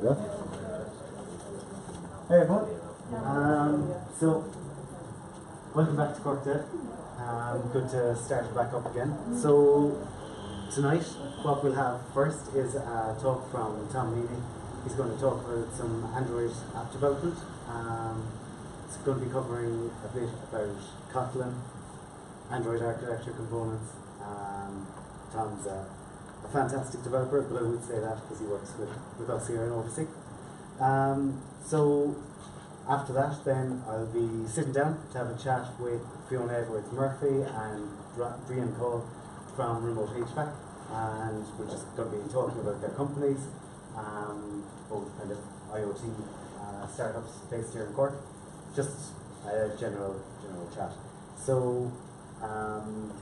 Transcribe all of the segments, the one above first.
Yeah. Hey everyone. So, welcome back to Cork Dead. Good to start back up again. So, tonight, what we'll have first is a talk from Tom Neely. He's going to talk about some Android app development. It's going to be covering a bit about Kotlin, Android architecture components. Tom's a fantastic developer, but I would say that because he works with us here in Oversea. So after that, then I'll be sitting down to have a chat with Fiona Edwards-Murphy and Brian Cole from Remote HVAC, and we're just going to be talking about their companies, both kind of IoT startups based here in Cork, just a general chat. So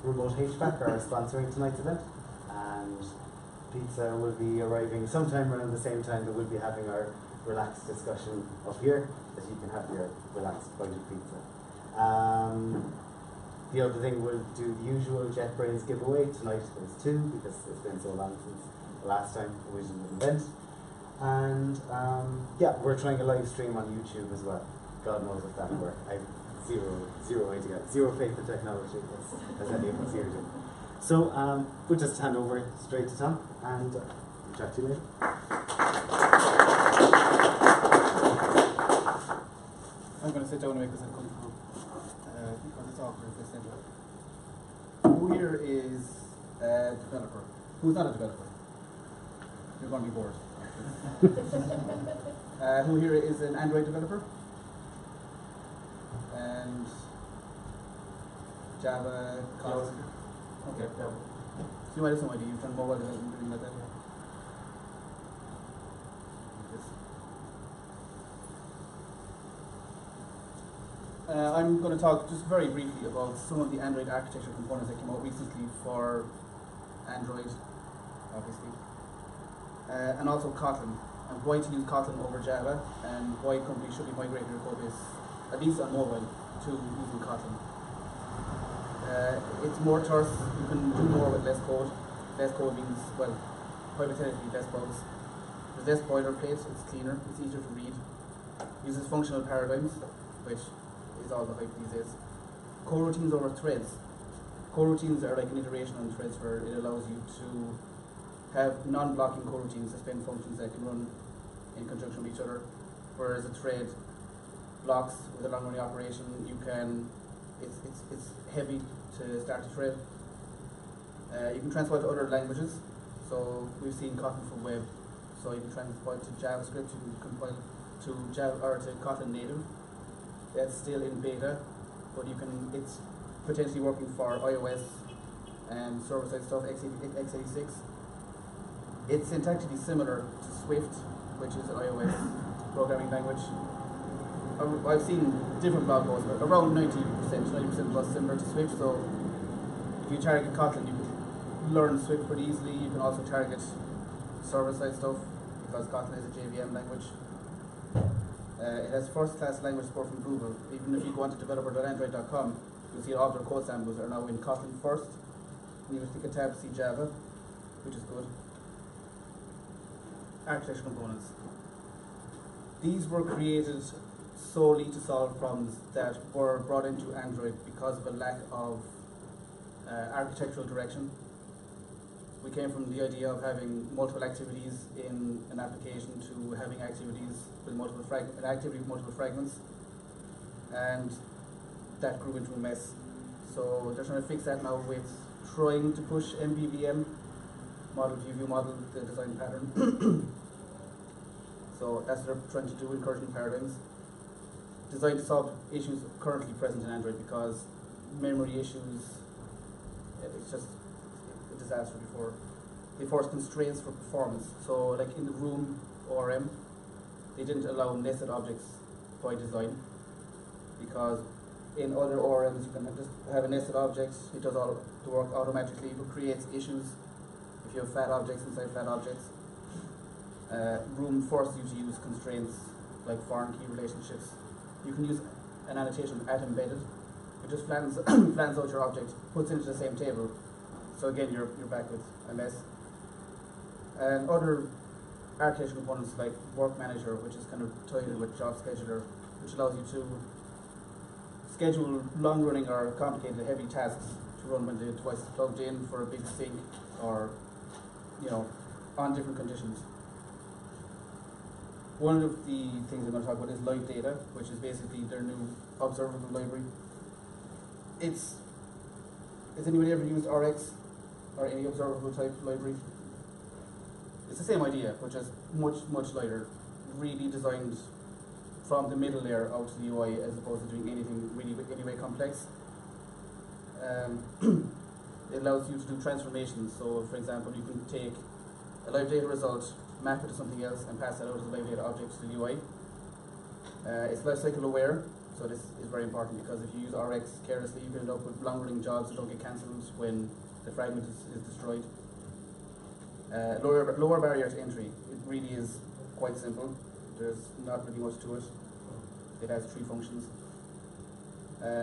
Remote HVAC are sponsoring tonight's event, and pizza will be arriving sometime around the same time that we'll be having our relaxed discussion up here, that you can have your relaxed bite of pizza. The other thing, we'll do the usual JetBrains giveaway. Tonight there's two, because it's been so long since the last time we did an event. And yeah, we're trying a live stream on YouTube as well. God knows if that'll work. I've zero idea, zero faith in technology, as any of us here do. So we'll just hand over straight to Tom, and we'll chat to you later. I'm going to sit down and make this uncomfortable because it's awkward if I stand up. Who here is a developer? Who's not a developer? You're going to be bored. Who here is an Android developer? And Java, Kotlin? Okay. So you might have some idea. You've done mobile development, doing like that. I'm going to talk just very briefly about some of the Android architecture components that came out recently for Android, obviously, and also Kotlin, and why to use Kotlin over Java, and why companies should be migrating their code base, at least on mobile, to using Kotlin. It's more terse. You can do more with less code. Less code means, well, hypothetically less bugs. There's less boilerplate, it's cleaner, it's easier to read. Uses functional paradigms, which is all the hype these days. Coroutines over threads. Coroutines are like an iteration on threads where it allows you to have non-blocking coroutines, suspend functions that can run in conjunction with each other, whereas a thread blocks with a long-running operation. You can, it's heavy to start a thread. You can transport to other languages. So we've seen Kotlin for web. So you can transport to JavaScript. You can compile to Java or to Kotlin native. That's still in beta, but you can. It's potentially working for iOS and server-side stuff, x86. It's syntactically similar to Swift, which is an iOS programming language. I've seen different blog posts, but around 90% plus similar to Swift. So if you target Kotlin, you can learn Swift pretty easily. You can also target server-side stuff because Kotlin is a JVM language. It has first-class language support from Google. Even if you go onto developer.android.com, you'll see all their code samples are now in Kotlin first. And you click a tab to see Java, which is good. Architecture components. These were created solely to solve problems that were brought into Android because of a lack of architectural direction. We came from the idea of having multiple activities in an application to having activities with multiple fragments, and that grew into a mess. So they're trying to fix that now with trying to push MVVM, model view model, the design pattern. So that's what they're trying to do, encouraging paradigms. Designed to solve issues currently present in Android because memory issues, it's just a disaster before. They forced constraints for performance. So like in the Room ORM, they didn't allow nested objects by design because in other ORMs you can just have a nested object, it does all the work automatically, but creates issues if you have flat objects inside flat objects. Room forces you to use constraints like foreign key relationships. You can use an annotation at embedded. It just flattens out your object, puts it into the same table. So again, you're back with a mess. And other architecture components like Work Manager, which is kind of tied in with Job Scheduler, which allows you to schedule long-running or complicated, heavy tasks to run when the device is plugged in for a big sync or, on different conditions. One of the things I'm going to talk about is live data, which is basically their new observable library. Has anybody ever used RX or any observable type library? It's the same idea, but just much, much lighter, really designed from the middle layer out to the UI as opposed to doing anything really anyway complex. It allows you to do transformations. So, for example, you can take a live data result, map it to something else, and pass that out as a live data object to the UI. It's lifecycle aware, so this is very important because if you use RX carelessly, you can end up with long-running jobs that don't get cancelled when the fragment is destroyed. Lower barrier to entry. It really is quite simple. There's not really much to it. It has 3 functions.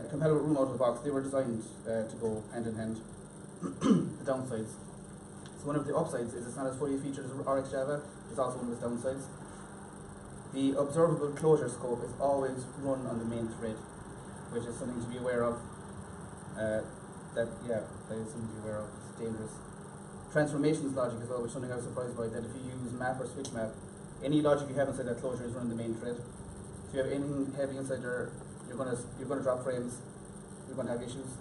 Compatible room out of the box. They were designed to go hand in hand. The downsides. So one of the upsides is it's not as fully featured as RX Java. It's also one of its downsides. The observable closure scope is always run on the main thread, which is something to be aware of. That is something to be aware of. It's dangerous. Transformations logic as well, which is something I was surprised by, that if you use map or switch map, any logic you have inside that closure is running the main thread. If you have anything heavy inside there, you're gonna drop frames, you're gonna have issues.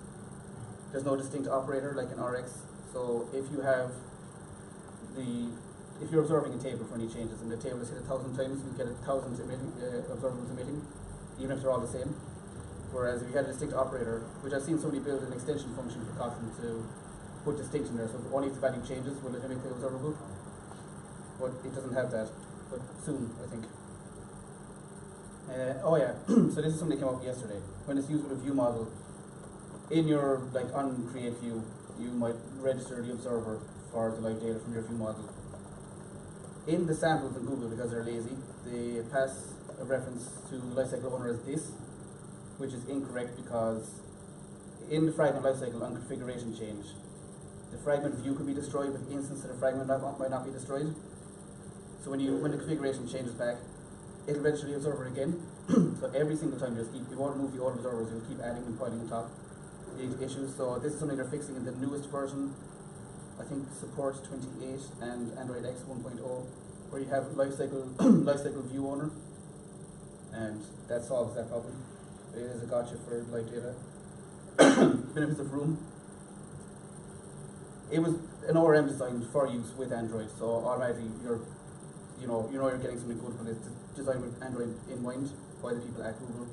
There's no distinct operator like in RX. So if you're observing a table for any changes and the table is hit 1,000 times, you get 1,000 observables emitting, even if they're all the same. Whereas if you had a distinct operator, which I've seen somebody build an extension function for Kotlin to put distinct in there, so only if the value changes will it emit the observable. But it doesn't have that. But soon, I think. So this is something that came up yesterday. When it's used with a view model, in your on create view, you might register the observer for the live data from your view model. In the samples in Google, because they're lazy, they pass a reference to lifecycle owner as this, which is incorrect because in the fragment lifecycle on configuration change, the fragment view could be destroyed, but the instance of the fragment might not be destroyed. So when the configuration changes back, it'll register the observer again. So every single time you won't remove the old observers, you'll keep adding and piling on top the issues. So this is something they're fixing in the newest version, I think support 28 and Android X 1.0, where you have lifecycle view owner, and that solves that problem. It is a gotcha for live data. Benefits of Room. It was an ORM designed for use with Android, so automatically you're getting something good, but it's designed with Android in mind by the people at Google.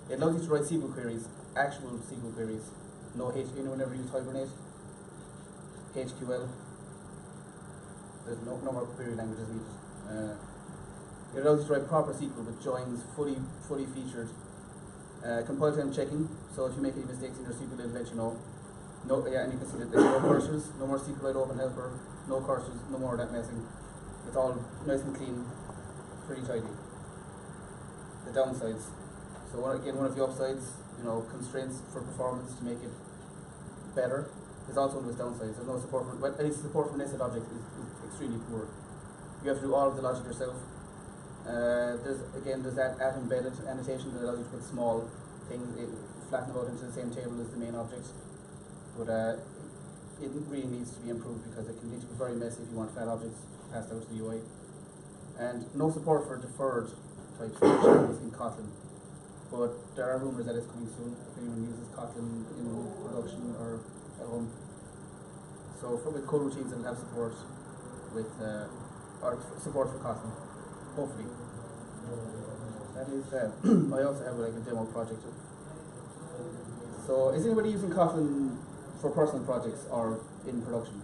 It allows you to write SQL queries, actual SQL queries. Anyone ever used Hibernate? HQL. There's no more query languages needed. It allows you to write proper SQL with joins, fully featured. Compile time checking, so if you make any mistakes in your SQL, it'll let you know. And you can see that there's no cursors, no more SQLite open helper, no cursors, no more of that messing. It's all nice and clean, pretty tidy. The downsides. So one of the upsides, constraints for performance to make it better, is also one of its downsides. There's no support for, at least support for nested objects is extremely poor. You have to do all of the logic yourself. There's that at embedded annotation that allows you to put small things, flatten them out into the same table as the main object. But it really needs to be improved because it can lead to be very messy if you want fat objects passed out to the UI. And no support for deferred types in Kotlin. But there are rumours that it's coming soon if anyone uses Kotlin in production or at home. So with coroutines, it'll have support with support for Kotlin, hopefully. That is I also have a demo project. So is anybody using Kotlin for personal projects or in production?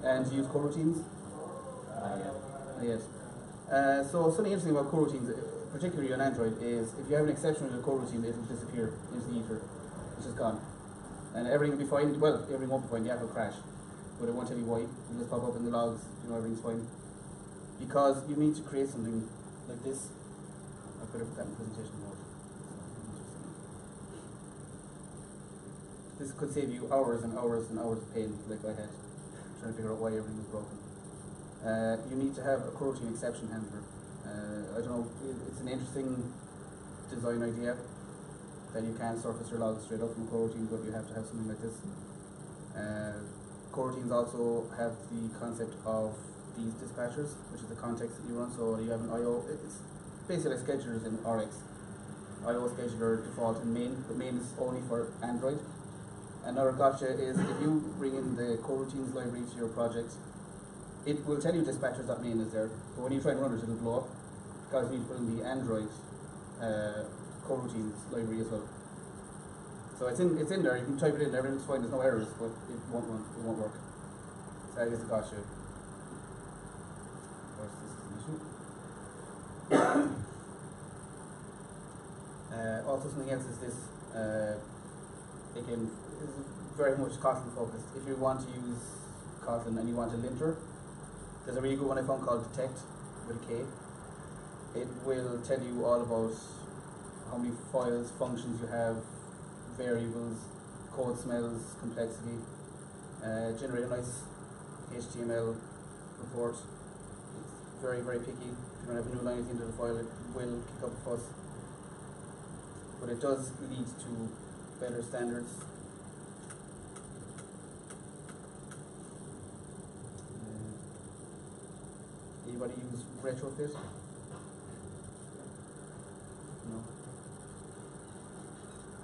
And you use coroutines? Yes. So something interesting about coroutines, particularly on Android, is if you have an exception in a coroutine, it will disappear into the ether. It's just gone. And everything will be fine. Well, everything won't be fine. The app will crash. But it won't tell you why. It'll just pop up in the logs, everything's fine. Because you need to create something like this. I'll put that in presentation mode. This could save you hours and hours and hours of pain, like I had, trying to figure out why everything was broken. you need to have a coroutine exception handler. I don't know, it's an interesting design idea that you can surface your logs straight up from a coroutine, but you have to have something like this. Coroutines also have the concept of these dispatchers, which is the context that you run. So you have an IO, it's basically like schedulers in RX. IO scheduler default in main, but main is only for Android. Another gotcha is if you bring in the coroutines library to your project, it will tell you dispatchers.main is there, but when you try and run it, it'll blow up because you need to put in the Android coroutines library as well. So it's in there. You can type it in. Everything's fine. There's no errors, but it won't run. It won't work. So that is a gotcha. Of course, this is an issue. Also, something else is this. Again, this is very much Kotlin focused. If you want to use Kotlin and you want a linter, there's a really good one I found called Detect with a K. It will tell you all about how many files, functions you have, variables, code smells, complexity, generate a nice HTML report. It's very, very picky. If you don't have a new line at the end of the file, it will kick up a fuss. But it does lead to better standards. Anybody use retrofit? No.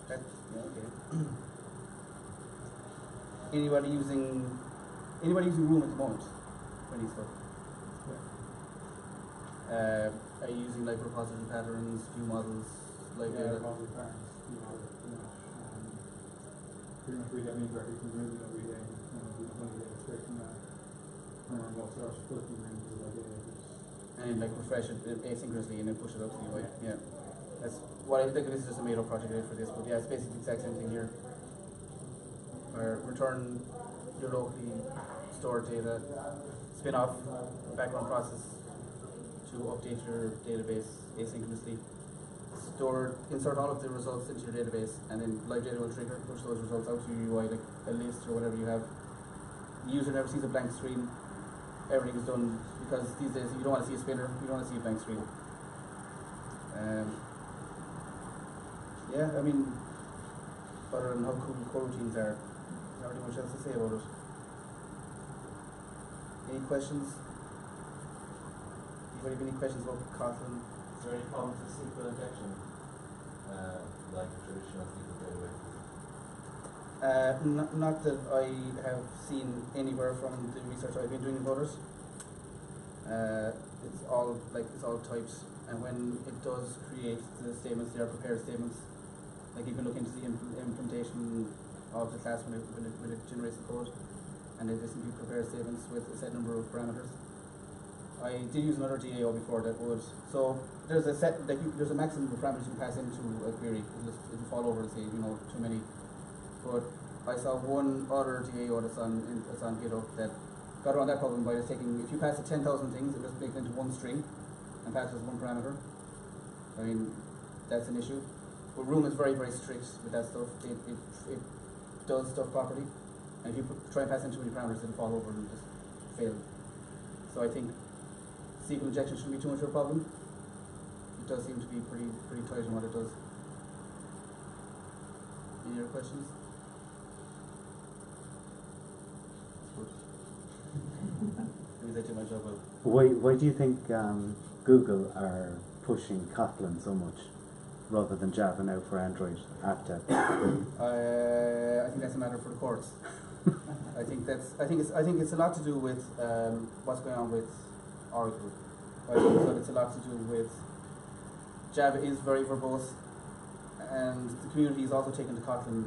Yeah, okay. Anybody using Room at the moment? Any stuff? Are you using like repository patterns, view models, like repository patterns, view models, pretty much read that means directly from Ruby every day. We don't want to get straight from our remote source, put it in Ruby like and like refresh it asynchronously and then push it up to the UI. Yeah. That's what I think. This is just a made up project for this, but yeah, it's basically the exact same thing here. Where return your locally stored data, spin off a background process to update your database asynchronously, insert all of the results into your database, and then live data will trigger, push those results out to your UI, like a list or whatever you have. The user never sees a blank screen. Everything is done because these days you don't want to see a spinner, you don't want to see a blank screen. Yeah, I mean, other than how cool coroutines are, there's not really much else to say about it. Any questions? Anybody have any questions about Kotlin? Is there any problems with SQL injection, like traditional SQL databases? Not that I have seen anywhere from the research I've been doing about it. It's all types, and when it does create the statements, they are prepared statements. Like you can look into the implementation of the class when it generates the code, and it simply prepares statements with a set number of parameters. I did use another DAO before that would. So there's a set, there's a maximum of parameters you can pass into a query. It'll fall over and say, too many. But I saw one other DAO that's on GitHub that got around that problem by just taking, if you pass it 10,000 things, it just makes it into one string and passes one parameter. I mean, that's an issue. But Room is very, very strict with that stuff. It does stuff properly. And if you try and pass in too many parameters, it'll fall over and just fail. So I think SQL injection shouldn't be too much of a problem. It does seem to be pretty tight on what it does. Any other questions? Maybe I did my job well. Why do you think Google are pushing Kotlin so much rather than Java now for Android app dev? I think that's a matter for the courts. I think it's a lot to do with what's going on with Oracle. I think that it's a lot to do with Java is very verbose, and the community is also taken to Kotlin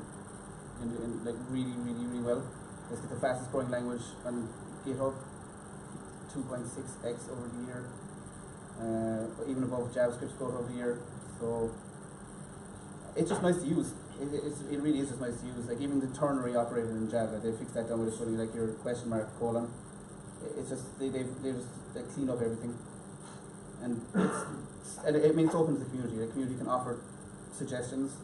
in like really well. It's the fastest growing language on GitHub, 2.6x over the year, even above JavaScript's growth over the year. So it's just nice to use. It really is just nice to use. Like even the ternary operator in Java, they fixed that down with putting like your question mark colon. It's just they clean up everything, and it's open to the community. The community can offer suggestions.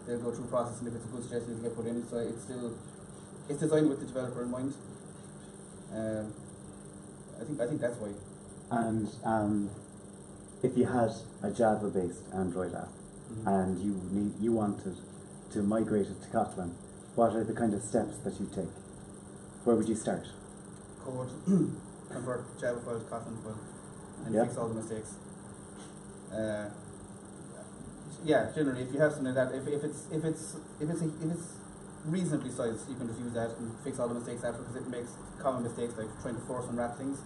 They'll go through process, and if it's a good suggestion, it'll get put in. So it's designed with the developer in mind. I I think that's why. And if you had a Java-based Android app and you wanted to migrate it to Kotlin, what are the kind of steps that you take? Where would you start? Code, convert Java file to Kotlin file, and Yeah. fix all the mistakes. Yeah, generally, if you have something like that, if it's reasonably sized, you can just use that and fix all the mistakes after, because it makes common mistakes like trying to force and wrap things.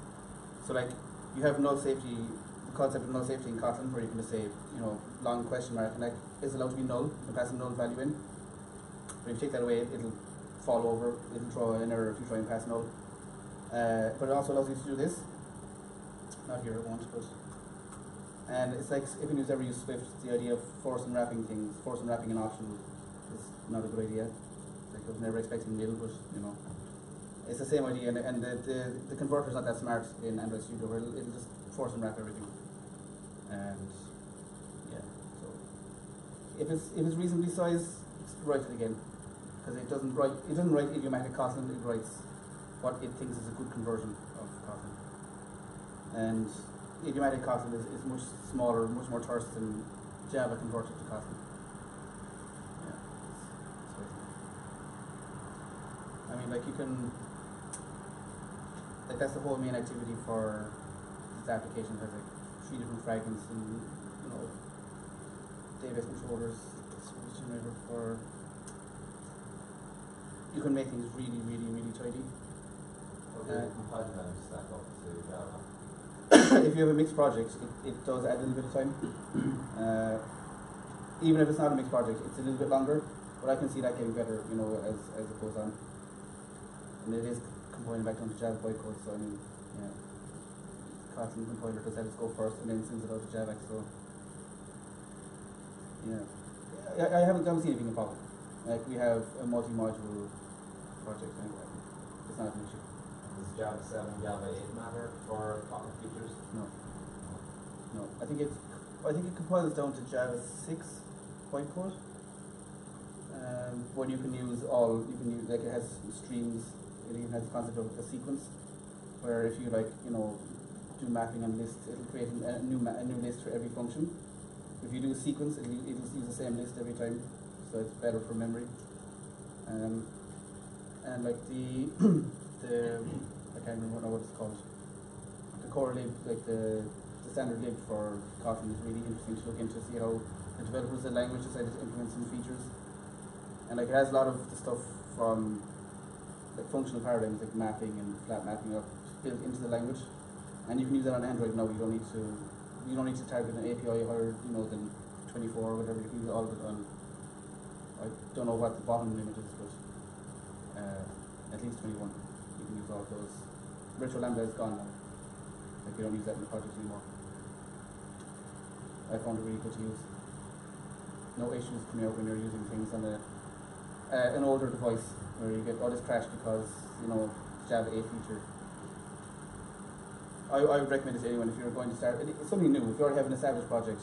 So like you have null safety, the concept of null safety in Kotlin, where you can just say, you know, long question mark, and like it's allowed to be null. You can pass a null value in. But if you take that away, it'll fall over. It'll throw an error if you try and pass null. But it also allows you to do this. Not here, it won't, but. And it's like if you ever use Swift, the idea of force and wrapping things, force and wrapping an option is not a good idea. Like I was never expecting nil, but you know, it's the same idea. And the converter's not that smart in Android Studio, where it'll just force and wrap everything. And yeah, so if it's reasonably sized, write it again, because it doesn't write idiomatic Kotlin. It writes what it thinks is a good conversion of Kotlin. And idiomatic Kotlin is much smaller, much more terse than Java converted to Kotlin. Yeah, it's I mean, like you can, like that's the whole main activity for this application. It has like 3 different fragments and, you know, database controllers, service generator for. You can make things really, really, really tidy. Compile time stack up to Java. If you have a mixed project, it does add a little bit of time. Even if it's not a mixed project, it's a little bit longer, but I can see that getting better, you know, as it goes on. And it is compiling back down to Java bytecode, so I mean, yeah. Kotlin compiler does have its go first and then sends it out to Java, so yeah. I haven't seen anything about it. Like we have a multi-module project, and it's not an issue. Does Java 7 and Java 8 matter for Kotlin features? No. I think it compiles down to Java 6 bytecode. When you can use like it has streams. It even has the concept of a sequence, where if you like, you know, do mapping and lists, it'll create a new list for every function. If you do a sequence, it'll use the same list every time, so it's better for memory. And like the I can't remember what it's called. The core lib, like the standard lib for Kotlin is really interesting to look into, see how the developers of the language decided to implement some features. And like it has a lot of the stuff from like functional paradigms like mapping and flat mapping up built into the language. And you can use that on Android now. You don't need to target an API higher, you know, than 24 or whatever. You can use all of it on. I don't know what the bottom limit is, but at least 21. You can use all of those. Virtual Lambda is gone now. Like you don't use that in the project anymore. I found it really good to use. No issues coming out when you're using things on an older device where you get all this crash because, you know, Java 8 feature. I would recommend it to anyone if you're going to start. It's something new. If you already have an established project,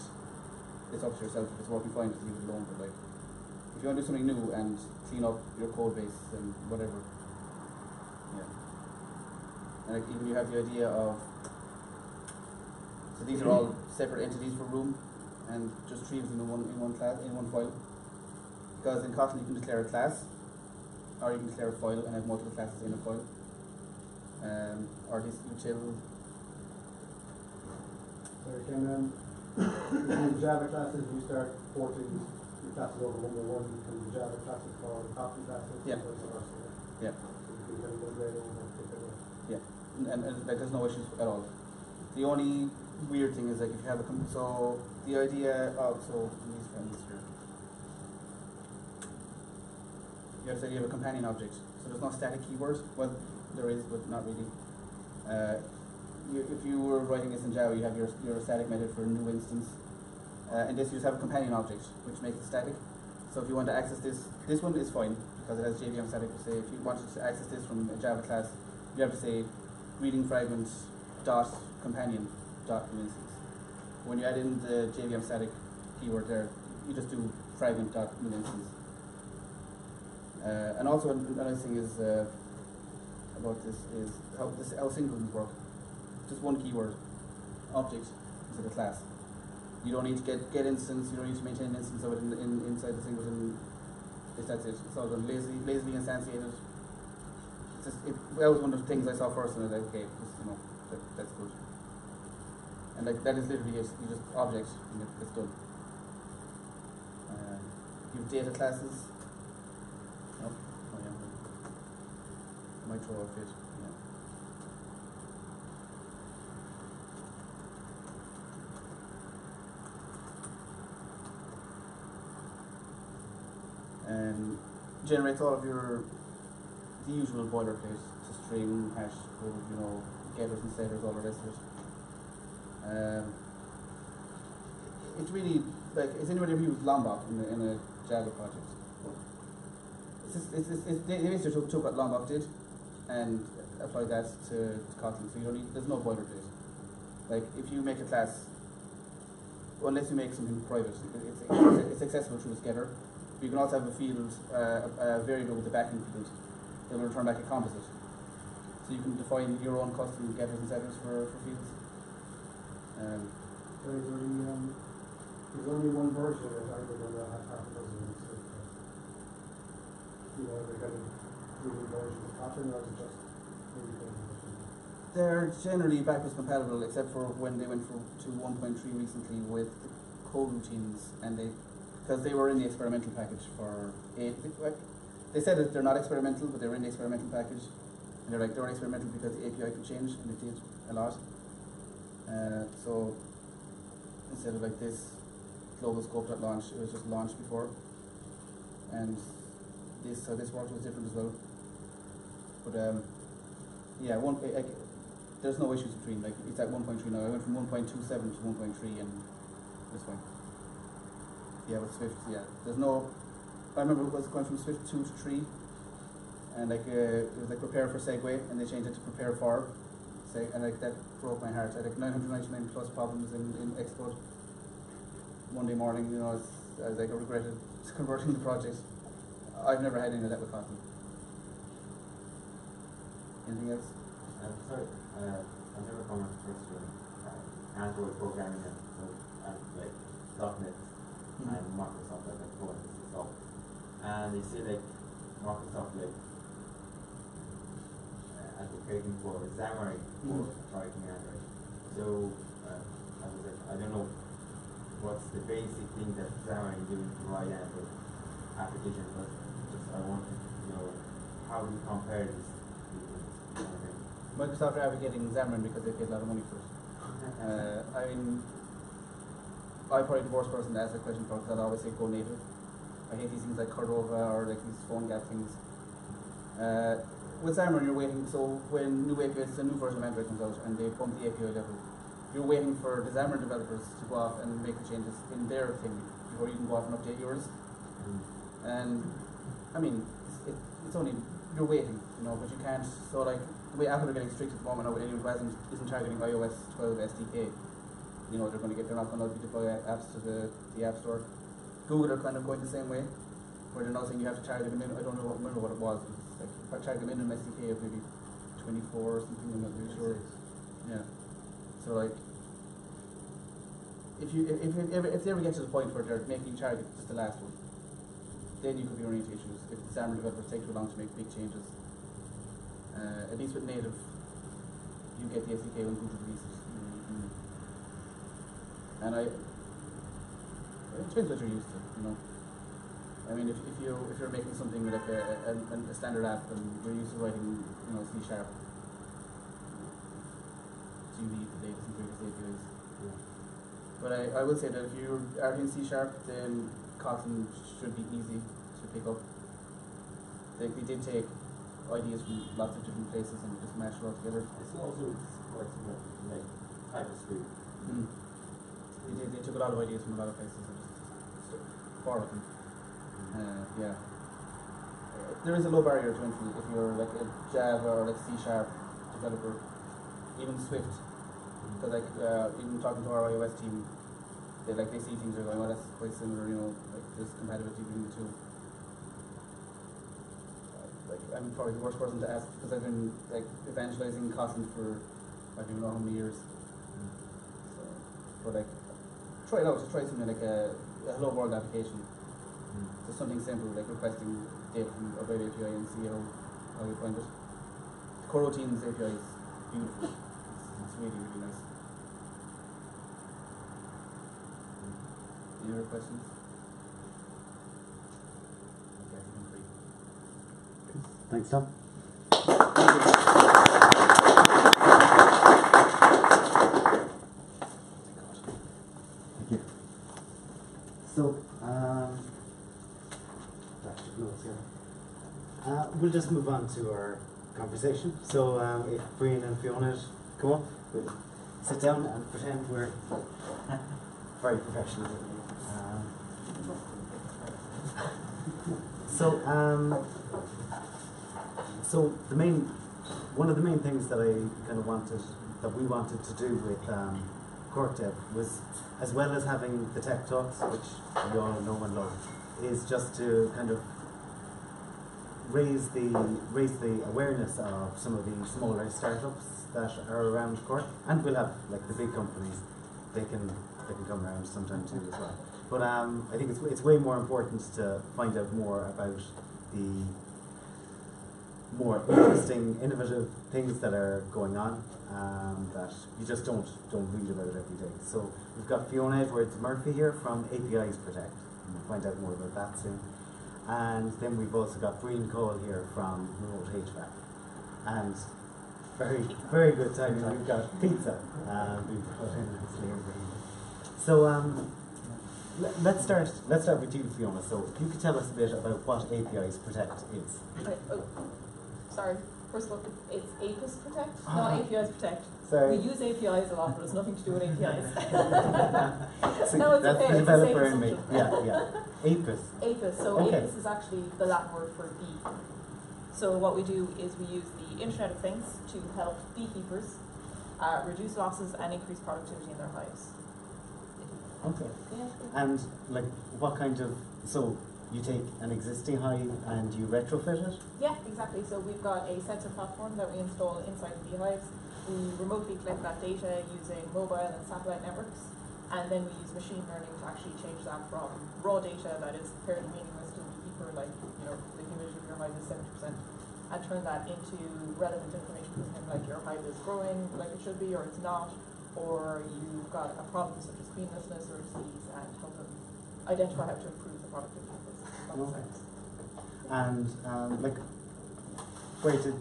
it's up to yourself. If it's working fine, just leave it alone. But like, if you want to do something new and clean up your code base and whatever, yeah. And like even you have the idea of, so these are all separate entities per room, and just retrieves in one class, in one file. Because in Kotlin you can declare a class, or you can declare a file and have multiple classes in a file. Or this util. So you can in Java classes you start porting your classes over one by one. You can Java classes for Kotlin classes. Yeah. And vice versa. Yeah. So you can get one grade over and take it away. Yeah, and like there's no issues at all. The only weird thing is like if you have so the idea of these friends here. You have to say you have a companion object. So there's no static keyword. Well, there is, but not really. If you were writing this in Java, you have your static method for a new instance. And this you just have a companion object, which makes it static. So if you want to access this one is fine because it has JVM static. To say if you wanted to access this from a Java class, you have to say reading fragment dot companion dot new instance. When you add in the JVM static keyword there, you just do fragment dot new instance. And also another thing is about this is how synchrons work. just one keyword, object, instead of class. You don't need to get instance. You don't need to maintain an instance of it inside the thing within. That's it. It's all done lazily instantiated. It's just that was one of the things I saw first, and I was like, okay, that's good. And like that is literally it. You just object, and it's done. You have data classes. Oh yeah. I might throw off it. And generates all of the usual boilerplate, so string, hash, code, getters and setters, all the rest of it. It's really like, has anybody ever used Lombok in a Java project? They basically took what Lombok did and applied that to Kotlin, so you don't need, there's no boilerplate. Like if you make a class, unless you make something private, it's accessible through a getter. You can also have a field, a variable with a backing field that will return back a composite. So you can define your own custom getters and setters for fields. There's only one version of it, I think, that has half a dozen of these. The kind of really version of Kotlin, or is it just maybe version? They're generally backwards compatible, except for when they went to 1.3 recently with the code routines, and because they were in the experimental package for 8. They said that they're not experimental, but they were in the experimental package. And they're like, they were experimental because the API could change, and it did a lot. So instead of like this global scope at launch, it was just launched before. And this work was different as well. But yeah, there's no issues between, like, it's at 1.3 now. I went from 1.27 to 1.3 and this one. Yeah, with Swift, yeah. There's no, I remember it was going from Swift 2 to 3, and like it was like prepare for segue, and they changed it to prepare for, and like that broke my heart. I had like 999 plus problems in Xcode. Monday morning, I was like, I regretted converting the project. I've never had any of that with Kotlin. Anything else? Sorry, I've never come across Android programming and like .NET and Microsoft and components and stuff. And you see like Microsoft advocating for Xamarin for writing Android. So I don't know what's the basic thing that Xamarin is doing to write Android application, but just I want to know how do you compare these two things. Microsoft are advocating Xamarin because they paid a lot of money for it. I mean, I'm probably the worst person to ask that question for, because I'll always say go native. I hate these things like Cordova or like these phone gap things. With Xamarin, you're waiting, so when new APIs, a new version of Android comes out and they pump the API level, you're waiting for the Xamarin developers to go off and make the changes in their thing before you can go off and update yours. And I mean, it's only, you're waiting, but you can't, so like, the way Apple are getting strict at the moment, anyone who isn't targeting iOS 12 SDK, they're not going to deploy apps to the App Store. Google are kind of going the same way, where they're now saying you have to target them in. I don't remember what it was. It's like target them in an SDK of maybe 24 or something. I'm not really sure. Yeah. So like, if they ever get to the point where they're making you target just the last one, then you could be running into issues. If the Xamarin developers take too long to make big changes, at least with native, you get the SDK when Google releases. And it depends what you're used to, I mean, if you're making something like a standard app and you're used to writing, C#, so you need the data and previous APIs. Yeah. But I will say that if you are in C#, then Kotlin should be easy to pick up. They did take ideas from lots of different places and just mash it all together. It's also quite similar to like TypeScript. They took a lot of ideas from a lot of places and just borrowed them. Yeah. There is a low barrier to entry if you're like a Java or like C# developer, even Swift. Because like even talking to our iOS team, they see things are going, oh, that's quite similar, like there's compatibility between the two. Like I'm probably the worst person to ask because I've been like evangelizing Kotlin for I don't know how many years. So, but like, try it out. Just try something like a Hello World application. Just something simple like requesting data from a web API and see how you find it. Coroutines API is beautiful. It's really, really nice. Any other questions? Okay, I'm free. Thanks, Tom. Thank you. So, we'll just move on to our conversation. So, if Brian and Fiona come up, we'll sit down and pretend we're very professional. So one of the main things that we wanted to do with Cork Dev was, as well as having the tech talks, which we all know and love, is just to kind of raise the awareness of some of the smaller startups that are around Cork, and we'll have like the big companies. They can come around sometime too as well. But I think it's way more important to find out more about the more interesting, innovative things that are going on that you just don't read about every day. So we've got Fiona Edwards-Murphy here from APIs Protect, and we'll find out more about that soon. And then we've also got Brian Cole here from Remote HVAC. And very, very good timing, we've got pizza we've put in nicely over here. So let's start with you, Fiona. So if you could tell us a bit about what APIs Protect is. Sorry, first of all, it's APIs Protect, not APIs Protect. Sorry. We use APIs a lot, but it's nothing to do with APIs. So no, it's that's okay. the It's developer a safe in me. assumption. Yeah. APIS. APIS. So Okay. APIS is actually the Latin word for bee. So what we do is we use the Internet of Things to help beekeepers reduce losses and increase productivity in their hives. Okay. Yeah. And like, what kind of, so you take an existing hive and you retrofit it? Yeah, exactly. So we've got a sensor platform that we install inside the beehives. We remotely collect that data using mobile and satellite networks, and then we use machine learning to actually change that from raw data that is fairly meaningless to the beekeeper, like, you know, the humidity of your hive is 70%, and turn that into relevant information for him, like your hive is growing like it should be, or it's not, or you've got a problem such as queenlessness or disease, and help them identify how to improve the productivity of this. Okay. And like, where did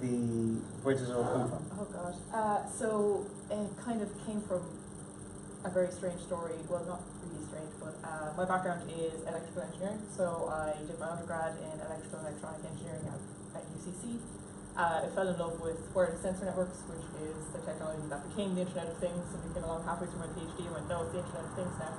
it all come from? Oh gosh. So it kind of came from a very strange story. Well, not really strange, but my background is electrical engineering. So I did my undergrad in electrical and electronic engineering at UCC. I fell in love with wireless sensor networks, which is the technology that became the Internet of Things. And we came along halfway through my PhD and went, no, it's the Internet of Things now.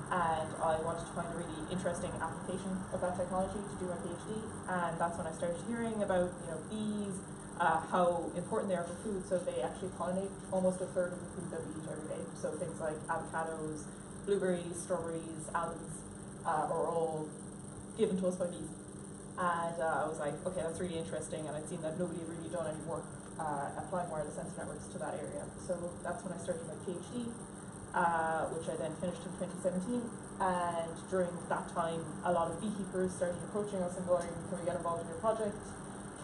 And I wanted to find a really interesting application of that technology to do my PhD, and that's when I started hearing about, you know, bees, how important they are for food. So they actually pollinate almost a third of the food that we eat every day. So things like avocados, blueberries, strawberries, almonds are all given to us by bees. And I was like, okay, that's really interesting, and I'd seen that nobody had really done any work applying wireless sensor networks to that area. So that's when I started my PhD. Which I then finished in 2017, and during that time a lot of beekeepers started approaching us and going, can we get involved in your project?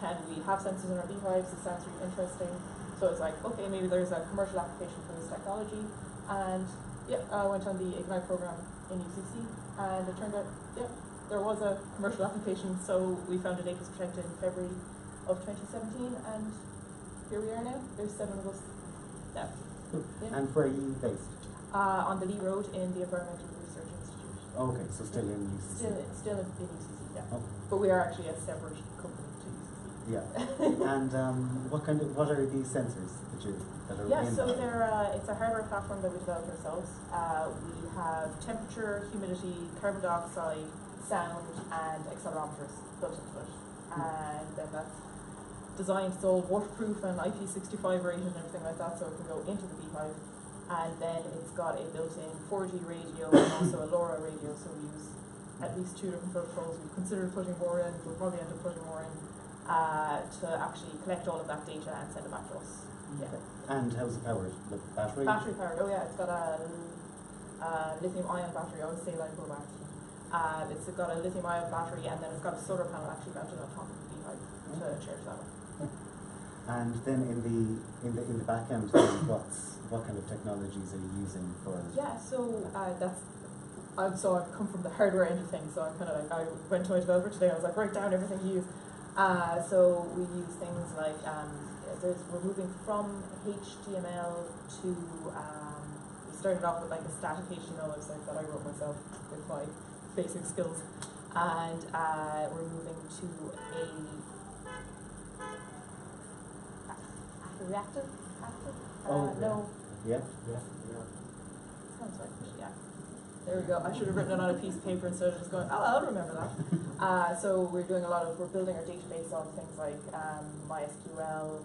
Can we have sensors in our beehives? It sounds really interesting. So it's like, okay, maybe there's a commercial application for this technology, and yeah, I went on the Ignite program in UCC, and it turned out, yeah, there was a commercial application, so we founded APIS Protect in February of 2017, and here we are now. There's 7 of us now. Yeah. And where are you based? On the Lee Road in the Environmental Research Institute. Okay, so still in UCC. Still in UCC, yeah. Okay. But we are actually a separate company to UCC. Yeah. And what are these sensors that are Yeah, in so that? it's a hardware platform that we developed ourselves. We have temperature, humidity, carbon dioxide, sound, and accelerometers built into it. And then that's designed, it's all waterproof and IP65 rated and everything like that, so it can go into the beehive. And then it's got a built-in 4G radio and also a LoRa radio, so we use at least 2 different protocols. We've considered putting more in, we'll probably end up putting more in, to actually collect all of that data and send it back to us. Yeah. And how's it powered? With battery? Battery powered. Oh yeah, it's got a lithium-ion battery. I always say LiPo by accident. It's got a lithium-ion battery, and then it's got a solar panel actually mounted on top of the beehive to charge that up. And then in the back end, what kind of technologies are you using for? Yeah, so so I've come from the hardware end of things. So I'm kind of like, I went to my developer today. I was like, write down everything you use. So we use things like we're moving from HTML to we started off with like a static HTML website that I wrote myself with my basic skills, and we're moving to a reactive. No. Yeah. Sounds right. Yeah. There we go. I should have written it on a piece of paper instead of just going, oh, I'll remember that. So we're building our database on things like MySQL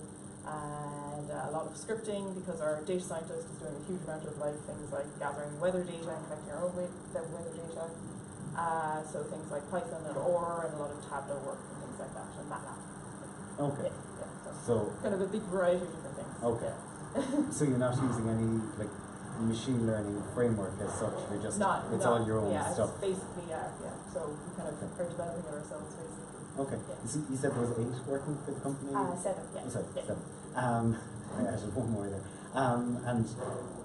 and a lot of scripting, because our data scientist is doing a huge amount of things like gathering weather data and collecting our own weather data. So things like Python and R and a lot of Tableau work and things like that, and MATLAB. Okay. Yeah, So kind of a big variety of different things. Okay. So you're not using any machine learning framework as such. You're just all your own stuff. Yeah, it's basically yeah. So we kind of are developing it ourselves basically. Okay. Yeah. You said there was 8 working for the company. 7. Yeah. Oh, sorry, yeah. 7. I added one more there. And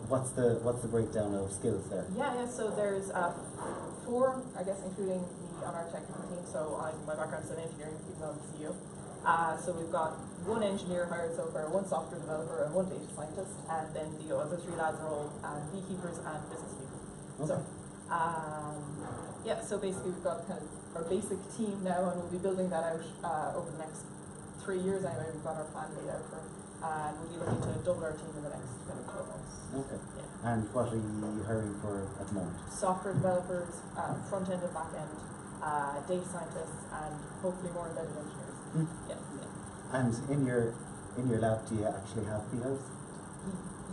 what's the breakdown of skills there? Yeah. So there's 4, I guess, including me on our technical team. So my background's in engineering, even though I'm the CEO. So we've got 1 engineer hired so far, 1 software developer, and 1 data scientist, and then the other 3 lads are all beekeepers and business people. Okay. So so basically we've got kind of our basic team now, and we'll be building that out over the next 3 years anyway. We've got our plan laid out for, and we'll be looking to double our team in the next kind of 12 months. Okay. Yeah. And what are you hiring for at the moment? Software developers, front end and back end, data scientists, and hopefully more embedded engineers. Yeah. And in your lab, do you actually have beehives?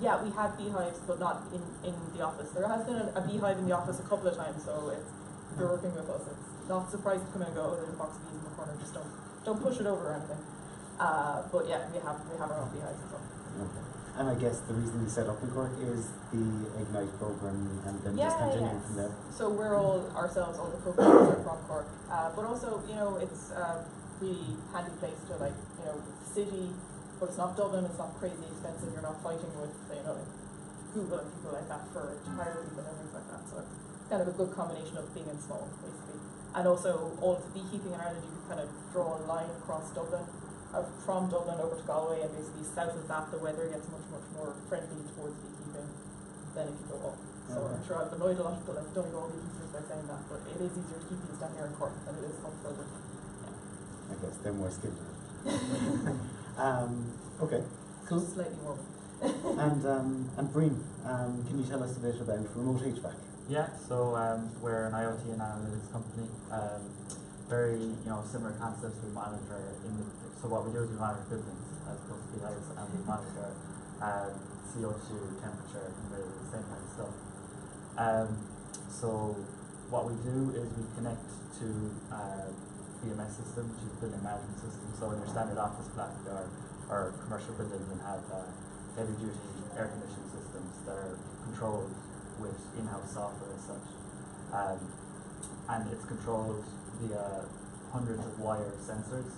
Yeah, we have beehives, but not in the office. There has been a beehive in the office a couple of times, so if you're working with us, it's not surprised to come in and go, oh, there's a box of bees in the corner, just don't push it over or anything. But yeah, we have our own beehives as well. Okay. And I guess the reason you set up in Cork is the Ignite program, and then just continuing from there. So we're all the programmers are from Cork, but also it's a really handy place to city, but it's not Dublin. It's not crazy expensive. You're not fighting with Google and people like that to hire people and things like that. So it's kind of a good combination of big and small, basically. And also all of the beekeeping in Ireland, you can kind of draw a line across Dublin, from Dublin over to Galway, and basically south of that the weather gets much more friendly towards beekeeping than if you go up. So I'm sure I've annoyed a lot of people that don't go beekeepers by saying that, but it is easier to keep bees down here in Cork than it is up further. Yeah. I guess they're more skilled. Okay, cool. Slightly more. And Breen, can you tell us a bit about remote HVAC? Yeah, so we're an IoT and analytics company. Very similar concepts. We monitor so what we do is we monitor buildings as opposed to beehives, and we monitor CO2, temperature, and the same kind of stuff. So what we do is we connect to BMS system, which is building management system. So in your standard office block or commercial building, you have heavy duty air conditioning systems that are controlled with in-house software and such. And it's controlled via hundreds of wire sensors.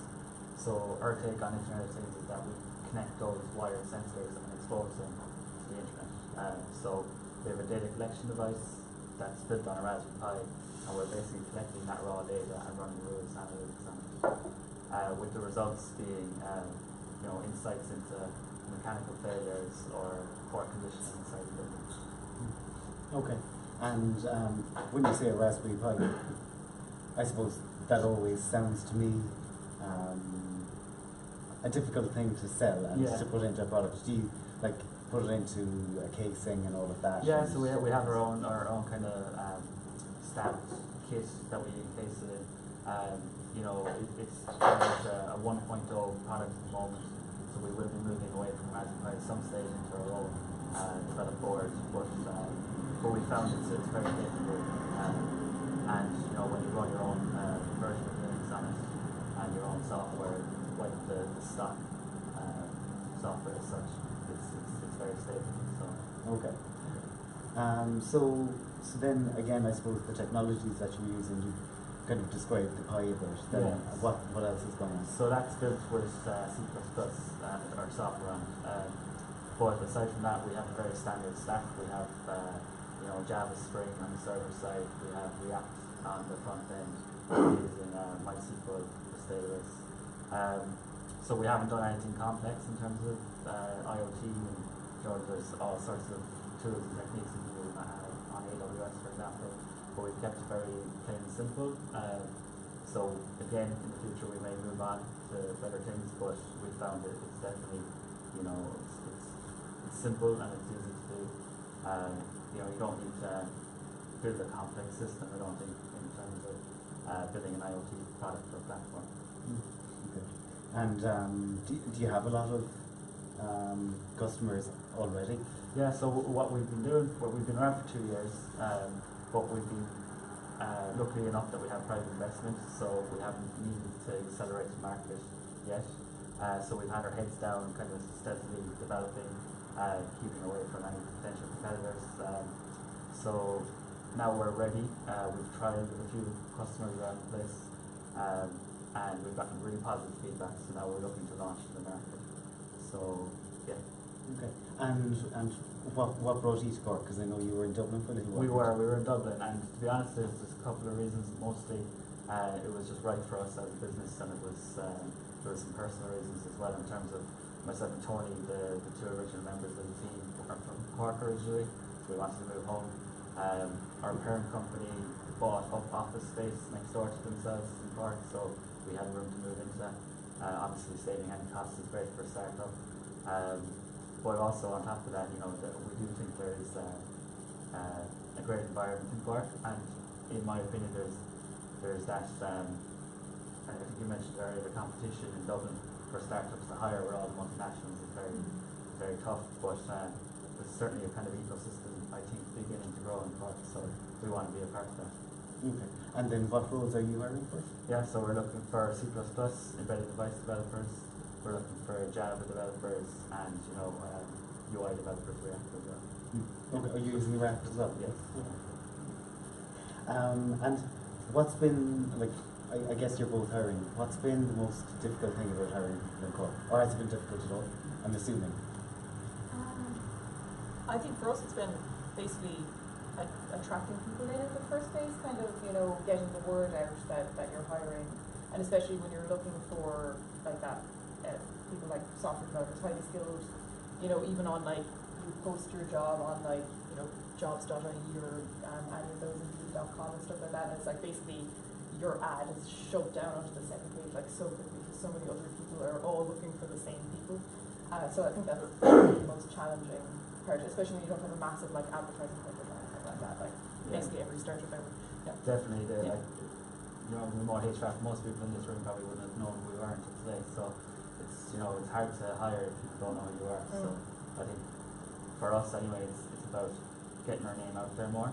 So our take on Internet of Things is that we connect those wire sensors and expose them to the internet. So we have a data collection device that's built on a Raspberry Pi, and we're basically collecting that raw data and running rules analytics on it, with the results being insights into mechanical failures or poor conditioning inside the building. Okay. And when you say a Raspberry Pi, I suppose that always sounds to me a difficult thing to sell and to put into a product. Do you put it into a casing and all of that? Yeah, so we have our own kind of stamped kit that we encase it in. It's very much a 1.0 product at the moment, so we will be moving away from Raspberry Pi at some stage into our own developed board, but we found it's very capable, and when you run your own version of Linux on it and your own software, like the stock software as such, very stable. So Okay. So then again, I suppose the technologies that you're using, you kind of described the pie a bit. Then Yes. what else is going on? So that's built with C++, our software on it. But aside from that, we have a very standard stack. We have Java Spring on the server side. We have React on the front end using MySQL as database. So we haven't done anything complex in terms of IoT. And, there's all sorts of tools and techniques you can do on AWS, for example. But we've kept it very plain and simple. So again, in the future we may move on to better things, but we found that it's definitely, it's simple and it's easy to do. You don't need to build a complex system, I don't think, in terms of building an IoT product or platform. Okay. And do you have a lot of customers already? Yeah, so what we've been doing, we've been around for 2 years, but we've been lucky enough that we have private investment, so we haven't needed to accelerate the market yet. So we've had our heads down, kind of steadily developing, keeping away from any potential competitors. So now we're ready. We've tried with a few customers around the place, and we've gotten really positive feedback. So now we're looking to launch to the market. So yeah. Okay. And what brought you to Cork? Because I know you were in Dublin for a little while. We were in Dublin, and to be honest, there's a couple of reasons. Mostly, it was just right for us as a business, and it was there were some personal reasons as well in terms of myself and Tony, the two original members of the team, are from Cork originally. So we wanted to move home. Our parent company bought up office space next door to themselves in Cork, so we had room to move into that. Obviously, saving any costs is great for a startup. But also on top of that, we do think there is a great environment in Cork, and in my opinion, there's that. I think you mentioned earlier the competition in Dublin for startups to hire with all the multinationals is very, very tough. But there's certainly a kind of ecosystem I think beginning to grow in Cork, so we want to be a part of that. Okay. And then what roles are you hiring for? Yeah, so we're looking for C++, embedded device developers. We're looking for Java developers and UI developers, React as well. Okay. Are you using React as well? Yes. Okay. And what's been like? I guess you're both hiring. What's been the most difficult thing about hiring in Cork? Or has it been difficult at all? I'm assuming. I think for us it's been basically attracting people in at the first phase, kind of, getting the word out that you're hiring, and especially when you're looking for like that, people like software developers, highly skilled, even on like, you post your job on like, jobs.ie or any of those, Indeed.com and stuff like that, and it's like basically your ad is shoved down onto the second page like so quickly because so many other people are all looking for the same people. So I think that's the most challenging part, especially when you don't have a massive like advertising budget or anything like that. Like basically every startup ever. Yeah. Definitely, remote HVAC. Most people in this room probably wouldn't have known who we were until today. So it's it's hard to hire if people don't know who you are. So I think for us anyway, it's about getting our name out there more.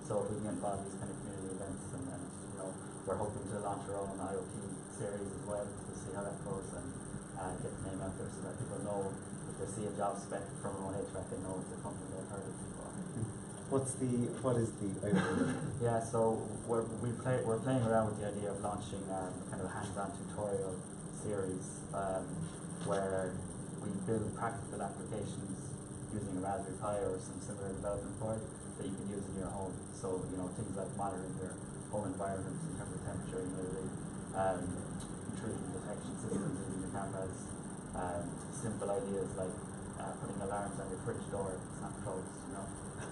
So if we can get involved in these kind of community events, and we're hoping to launch our own IoT series as well to see how that goes and get the name out there so that people know if they see a job spec from remote HVAC, they know it's a company they've heard of before. What is the IoT? Yeah, so we're playing around with the idea of launching kind of a hands-on tutorial series where we build practical applications using a Raspberry Pi or some similar development board that you can use in your home. So things like monitoring your home environment in terms of temperature, humidity, intrusion detection systems using the cameras, simple ideas like putting alarms on your fridge door if it's not closed.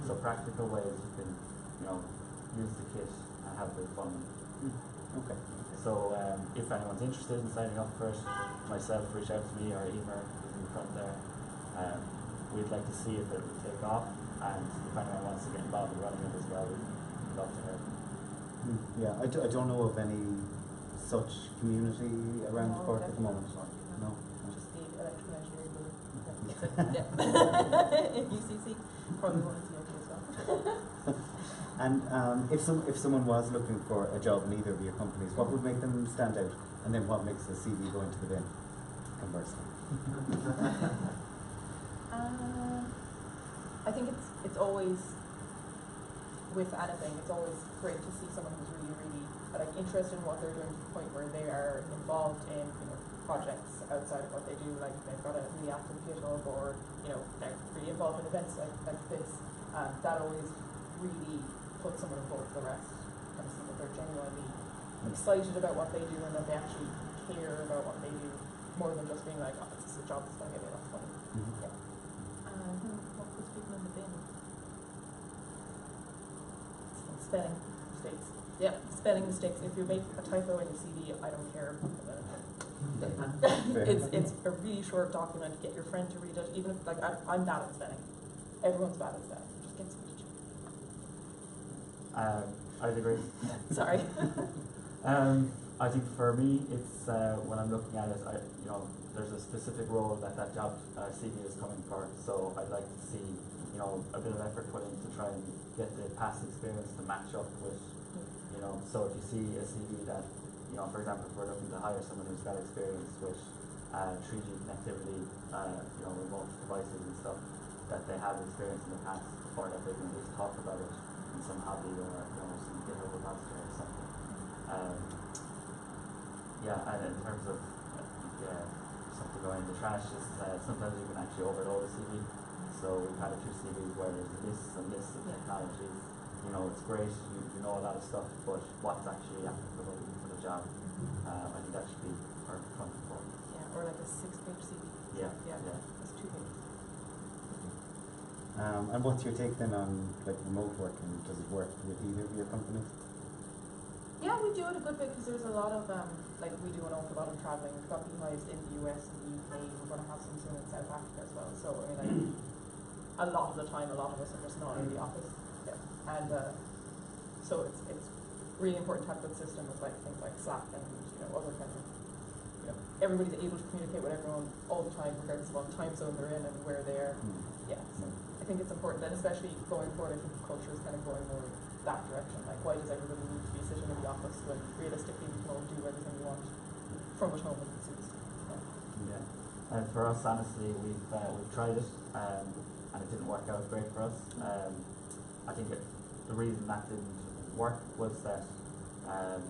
So practical ways you can use the kit and have a bit of fun. Okay. So if anyone's interested in signing up for it, myself, reach out to me, or Emer is in front there. We'd like to see if it would take off, and if anyone wants to get involved in running it as well, we'd love to hear. Yeah, I don't know of any such community around Cork at the moment. No. Just the electrical engineering group. Yeah. In UCC. Probably one of the as well. And if someone was looking for a job in either of your companies, what would make them stand out? And then what makes a CV go into the bin, conversely? I think it's always, with anything, it's always great to see someone who's really, really like interested in what they're doing to the point where they are involved in, you know, projects outside of what they do, like they've got a really active GitHub, or, you know, they're really involved in events like this. That always really puts someone above the rest. Kind of see that they're genuinely excited about what they do, and that they actually care about what they do more than just being like, oh, it's just a job that's going to get me enough money. Mm-hmm. Yeah. What was people in the bin? Spelling mistakes. Yeah, spelling mistakes. If you make a typo in your CD, I don't care. It's a really short document. Get your friend to read it. Even if, like, I'm bad at spelling. Everyone's bad at spelling. Just get somebody to. I'd agree. Sorry. I think for me, it's when I'm looking at it, you know, there's a specific role that job CV is coming for. So I'd like to see, you know, a bit of effort put in to try and get the past experience to match up with, you know. So if you see a CV that, you know, for example, if we're looking to hire someone who's got experience with 3G connectivity, you know, remote devices and stuff, that they have experience in the past, or that they can at least talk about it in some hobby, or, you know, some GitHub repository or something. Yeah, and in terms of something going in the trash, is sometimes you can actually overload a CV. So we've had a few CVs where there's lists and lists of technologies. You know, it's great, you know a lot of stuff, but what's actually applicable for the job? I think that should be front and forward. Yeah, or like a 6-page CV. Yeah. That's 2 pages. And what's your take then on like remote work, and does it work with either of your companies? Yeah, we do it a good bit because there's a lot of, like we do an awful lot of travelling. We've got beehives in the US and the UK. We're going to have some soon in South Africa as well. So, I mean, like, a lot of the time, a lot of us are just not in the office. Yeah. And so it's really important to have a good system with like things like Slack and, you know, other kind of, you know, everybody's able to communicate with everyone all the time, regardless of what time zone they're in and where they are. Yeah. So I think it's important, and especially going forward, I think culture is kind of going more that direction. Like, why does everybody need to be sitting in the office when realistically we can all do everything we want from at home if it suits? Yeah. And for us, honestly, we've tried it, and it didn't work out great for us. I think the reason that didn't work was that I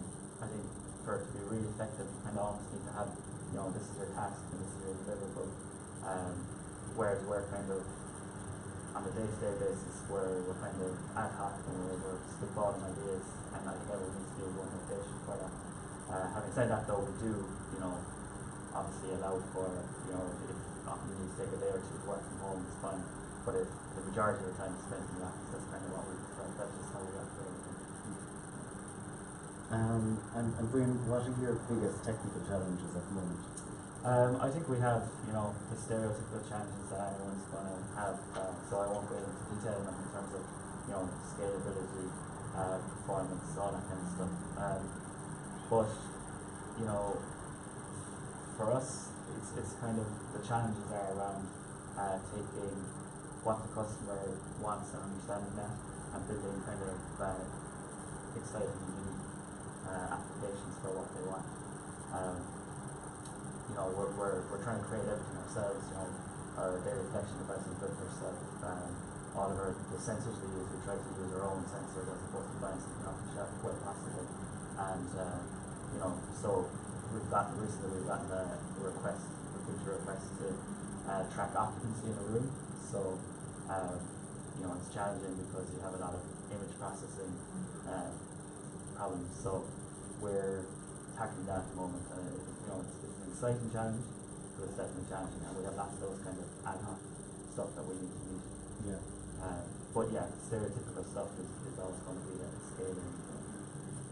think for it to be really effective, you kind of almost need to have, you know, this is your task and this is your deliverable. Whereas we're kind of on a day-to-day basis, we're kind of ad hoc and we're spitballing ideas, and I think everyone needs to be in one location for that. Having said that, though, we do, you know, obviously allow for, you know, if you need to take a day or two to work from home, it's fine. But if the majority of the time is spent in the office, that's kind of what we prefer. That's just how we operate. And Brian, what are your biggest technical challenges at the moment? I think we have, you know, the stereotypical challenges that anyone's going to have, so I won't go into detail in terms of, you know, scalability, performance, all that kind of stuff. But, you know, for us, it's kind of, the challenges are around taking what the customer wants and understanding that, and building kind of exciting and unique applications for what they want. You know, we're trying to create everything ourselves. You know, our data collection device is built ourselves. All of the sensors we use, we try to use our own sensors as opposed to buying something off the shelf where possible. And you know, so recently we've gotten a request, a feature request to track occupancy in a room. So you know, it's challenging because you have a lot of image processing problems. So we're tackling that at the moment. You know, it's an exciting challenge, but it's definitely challenging, and we have lots of those kind of ad hoc stuff that we need to meet. Yeah. But yeah, stereotypical stuff is always going to be scaling.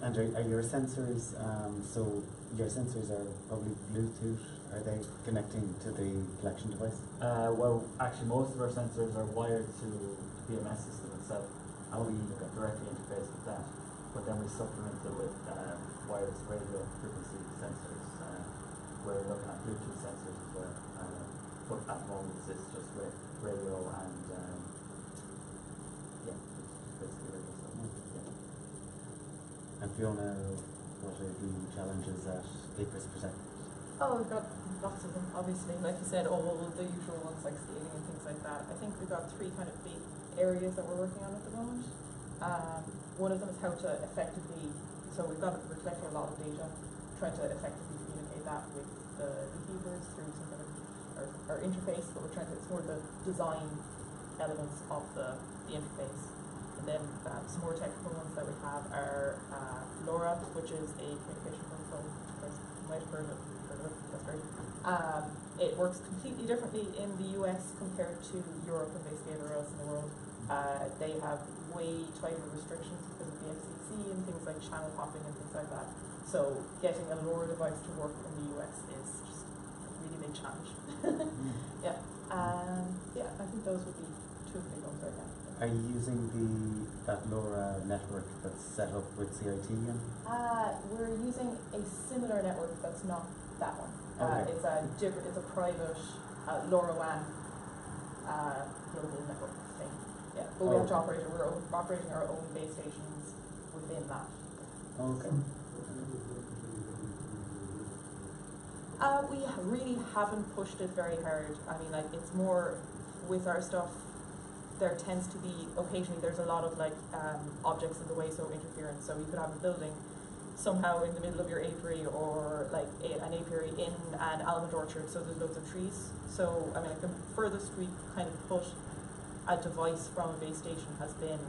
And are your sensors, so your sensors are probably Bluetooth, are they connecting to the collection device? Well, actually most of our sensors are wired to the BMS system itself, and we directly interface with that. But then we supplement it with wireless radio frequency sensors. We're looking at Bluetooth sensors as well. But at the moment it's just with radio and yeah, it's basically radio stuff. Yeah. And Fiona, what are the challenges that Apris present? Oh, we've got lots of them, obviously. Like you said, all the usual ones like scaling and things like that. I think we've got 3 kind of big areas that we're working on at the moment. One of them is how to effectively, so we're collecting a lot of data, trying to effectively communicate that with the beekeepers through some kind of our interface, but we're trying to, it's more the design elements of the interface. And then some more technical ones that we have are LoRa, which is a communication protocol. You might have heard of it, that's great. It works completely differently in the US compared to Europe and basically everywhere else in the world. They have way tighter restrictions because of the FCC and things like channel hopping and things like that. So getting a LoRa device to work in the US is just a really big challenge. Yeah. Yeah, I think those would be two of the big ones right now. Are you using that LoRa network that's set up with CIT again? We're using a similar network that's not that one. Okay. It's a different, it's a private LoRaWAN global network thing. Yeah, but we have to operate. We're operating our own base stations within that. Okay. We really haven't pushed it very hard. I mean, like, it's more with our stuff. There tends to be occasionally there's a lot of like objects in the way, so interference. So you could have a building somehow in the middle of your apiary, or like an apiary in an almond orchard, so there's loads of trees. So I mean, like, the furthest we kind of put a device from a base station has been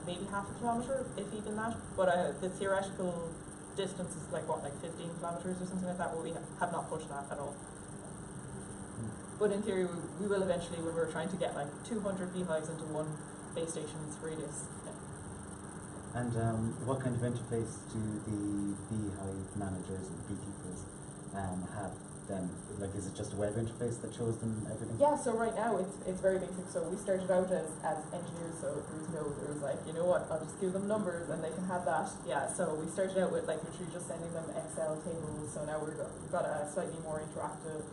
maybe half a kilometre, if even that. But the theoretical distance is like what, like 15 kilometres or something like that. But we have not pushed that at all. But in theory, we will eventually, when we're trying to get like 200 beehives into one base station's radius. Yeah. And what kind of interface do the beehive managers and beekeepers have then? Like, is it just a web interface that shows them everything? Yeah, so right now it's very basic. So we started out as engineers, so there was like, you know what, I'll just give them numbers and they can have that. Yeah, so we started out with like literally just sending them Excel tables. So now we've got a slightly more interactive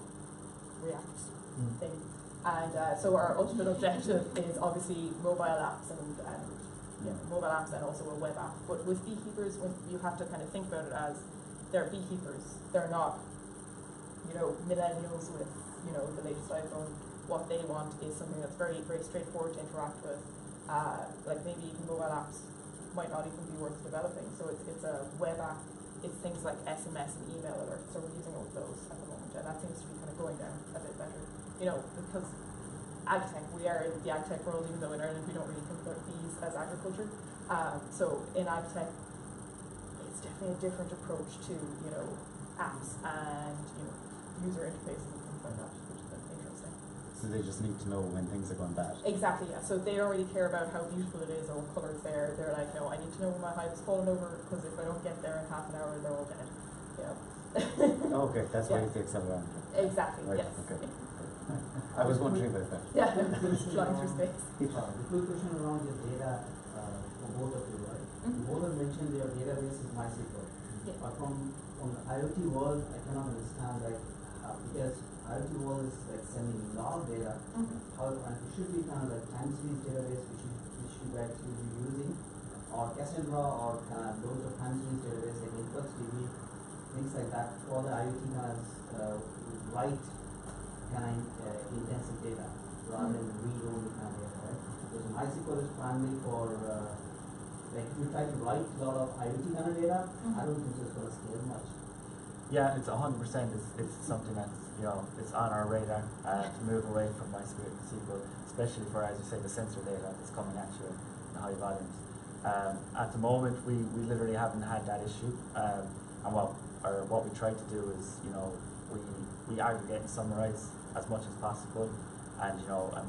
React thing. And so our ultimate objective is obviously mobile apps and mobile apps and also a web app. But with beekeepers, when you have to kind of think about it as they're beekeepers. They're not, millennials with, the latest iPhone. What they want is something that's very, very straightforward to interact with. Like maybe even mobile apps might not even be worth developing. So it's a web app. It's things like SMS and email alerts. So we're using all of those at the moment, and that seems to be kind of going down a bit better. Because agtech, we are in the agtech world, even though in Ireland we don't really think about bees as agriculture. So in agtech, it's definitely a different approach to, apps and, user interfaces and things like that, which is interesting. So they just need to know when things are going bad. Exactly, yeah. So they don't really care about how beautiful it is or what colour it's there. They're like, no, I need to know when my hive is falling over, because if I don't get there in half an hour, they're all dead. Okay, that's why it's the accelerometer. Exactly, Right, yes. okay. I was wondering about that. Yeah, flying through space. The quick question around your data for both of you, right? Mm-hmm. Both have mentioned your database is MySQL. Yeah. But from the IoT world, I cannot understand because IoT world is like sending a lot of data. Mm-hmm. How and it should be kind of like time series database which you guys will be using, or Cassandra, or loads of time series database like InfluxDB, things like that for the IoT kind of write intensive data rather than read-only kind of data, right? Because MySQL is primarily for like if you try to write a lot of IoT kind of data, I don't think it's going to scale much. Yeah, it's 100%. It's something that's it's on our radar to move away from MySQL, especially for, as you say, the sensor data that's coming at you in high volumes. At the moment, we literally haven't had that issue, and what we try to do is we aggregate and summarize as much as possible, and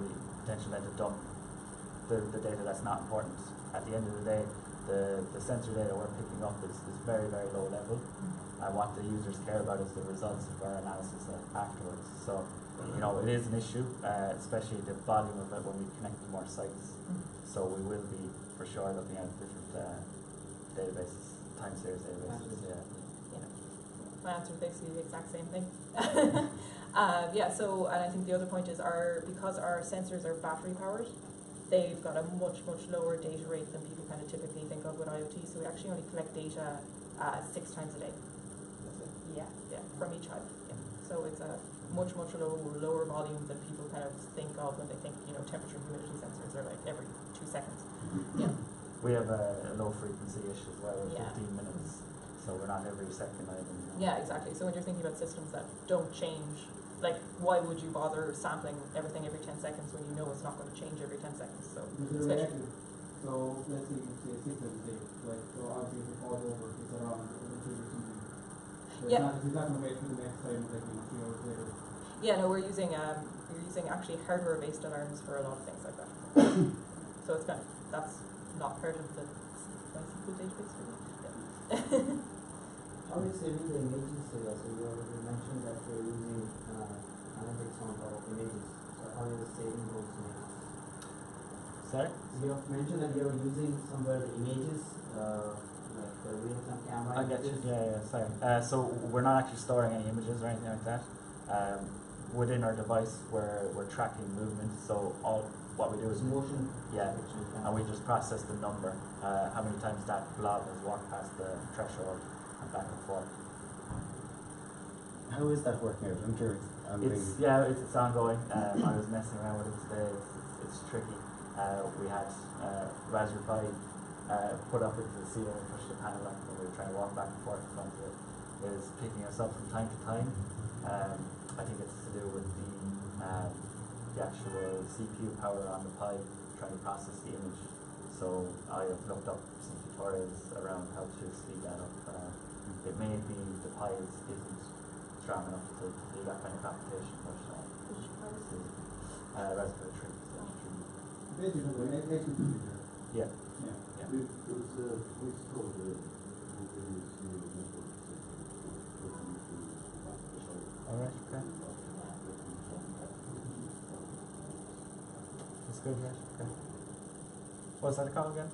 we potentially let it dump the data that's not important. At the end of the day, the sensor data we're picking up is very, very low level, and what the users care about is the results of our analysis afterwards. So it is an issue, especially the volume of it when we connect to more sites. So we will be for sure looking at different databases, time series databases. Yeah. My answer is basically the exact same thing. So, and I think the other point is because our sensors are battery powered, they've got a much, much lower data rate than people kind of typically think of with IoT. So we actually only collect data 6 times a day. Yeah, from each hive. Yeah. So it's a much lower volume than people kind of think of when they think, you know, temperature and humidity sensors are like every 2 seconds. Yeah. We have a low frequency issue as well, Yeah. 15 minutes, so we're not every second item. Yeah, exactly. So when you're thinking about systems that don't change, like why would you bother sampling everything every 10 seconds when you know it's not going to change every 10 seconds? So, especially. So let's say you say a system mistake, like so obviously if it falls over, it's around the trigger something. So Yeah. it's not gonna wait for the next time, like 3 hours later. Yeah, no, we're using actually hardware-based alarms for a lot of things like that. So it's kind of, that's not part of the MySQL database really. Yeah. How are you saving the images here? So you already mentioned that you're using analytics on top of images. So how are you saving those images? Sorry? You have mentioned that you're using somewhere the images, like the real-time camera I get you. images. Yeah, sorry. So we're not actually storing any images or anything like that. Within our device, we're tracking movement. So all what we do is It's motion. yeah, detection and we just process the number, how many times that blob has walked past the threshold and back and forth. How is that working out? I'm curious. It's ongoing. I was messing around with it today. It's tricky. We had Raspberry Pi put up into the ceiling and push the panel up, and we were trying to walk back and forth in front of it. It is picking us up from time to time. I think it's to do with the actual CPU power on the Pi trying to process the image. So I have looked up some tutorials around how to speed that up. It may be the Pi isn't strong enough to do that kind of computation, but Which part is it? Raspberry 3. Basically, next computer. Yeah. Yeah. Yeah. All right. Okay. That's good, right? Okay. What's that called again?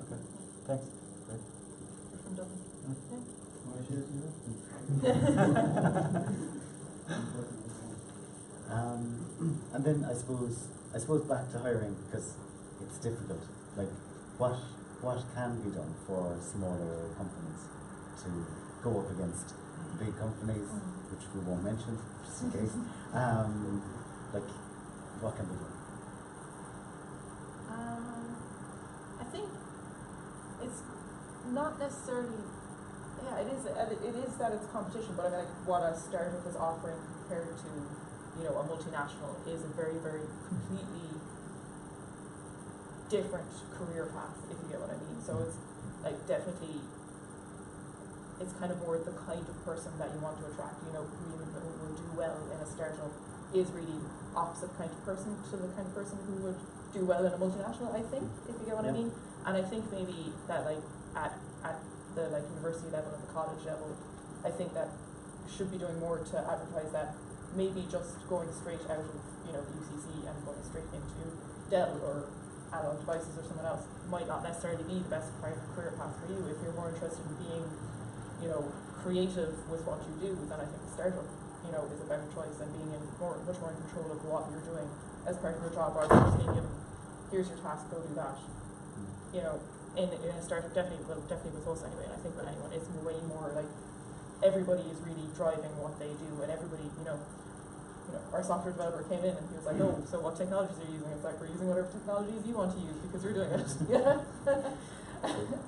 Okay. Thanks. Great. From Dublin. Want to share some? And then I suppose back to hiring, because it's difficult. Like, what can be done for smaller companies to go up against the big companies, which we won't mention just in case? Like, what can be done? I think it's not necessarily. Yeah, it is that it's competition, but I mean, like, what a startup is offering compared to, you know, a multinational is a very, very completely different career path, if you get what I mean. So it's like definitely, it's kind of more the kind of person that you want to attract. You know, who would do well in a startup is really opposite kind of person to the kind of person who would do well in a multinational, I think, if you get what I mean. And I think maybe that like at the like university level and the college level, I think that should be doing more to advertise that. Maybe just going straight out of, you know, the UCC and going straight into Dell or Analog Devices or someone else might not necessarily be the best career path for you. If you're more interested in being, you know, creative with what you do, then I think a startup, you know, is a better choice than being much more in control of what you're doing as part of your job, rather than just being given, here's your task, go do that. You know, in a startup, definitely with us anyway, and I think with anyone, it's way more like everybody is really driving what they do, and everybody, you know, our software developer came in and he was like, oh, so what technologies are you using? It's like, we're using whatever technologies you want to use because you're doing it. Yeah.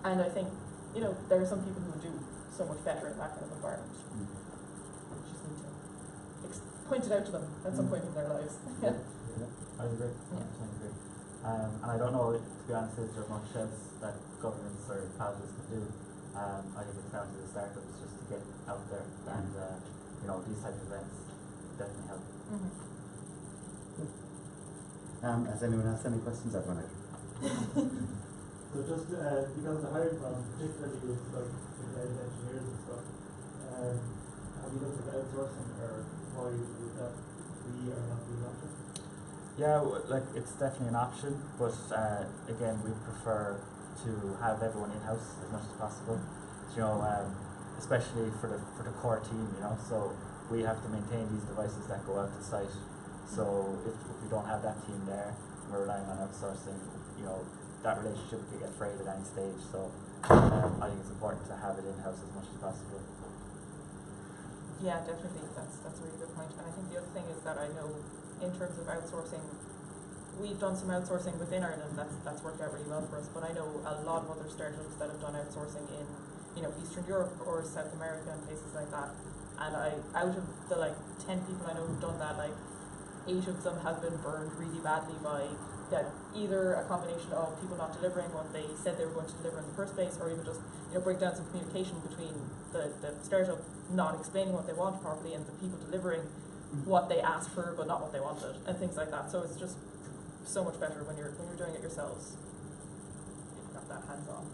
And I think, you know, there are some people who would do so much better in that kind of environment. Just need to point it out to them at some point in their lives. I agree. Yeah. I agree. And I don't know, to be honest, is there much else that governments or colleges can do? I think it's down to the startups just to get out there, and you know, these types of events definitely help. Has anyone else any questions? Everyone? So just because the hiring problem, particularly with like data engineers and stuff, have you looked at outsourcing, or why is that we are not being option? Yeah, like it's definitely an option, but again, we prefer to have everyone in house as much as possible. So, you know, especially for the core team, you know. So we have to maintain these devices that go out to site. So if we don't have that team there, we're relying on outsourcing. You know, that relationship could get frayed at any stage. So I think it's important to have it in house as much as possible. Yeah, definitely. That's a really good point. And I think the other thing is that I know in terms of outsourcing, we've done some outsourcing within Ireland. That's worked out really well for us. But I know a lot of other startups that have done outsourcing in, you know, Eastern Europe or South America and places like that. And out of the 10 people I know who've done that, 8 of them have been burned really badly by either a combination of people not delivering what they said they were going to deliver in the first place, or even just breakdowns of communication between the startup not explaining what they want properly and the people delivering what they asked for but not what they wanted, and things like that. So it's just so much better when you're doing it yourselves. You've got that hands on.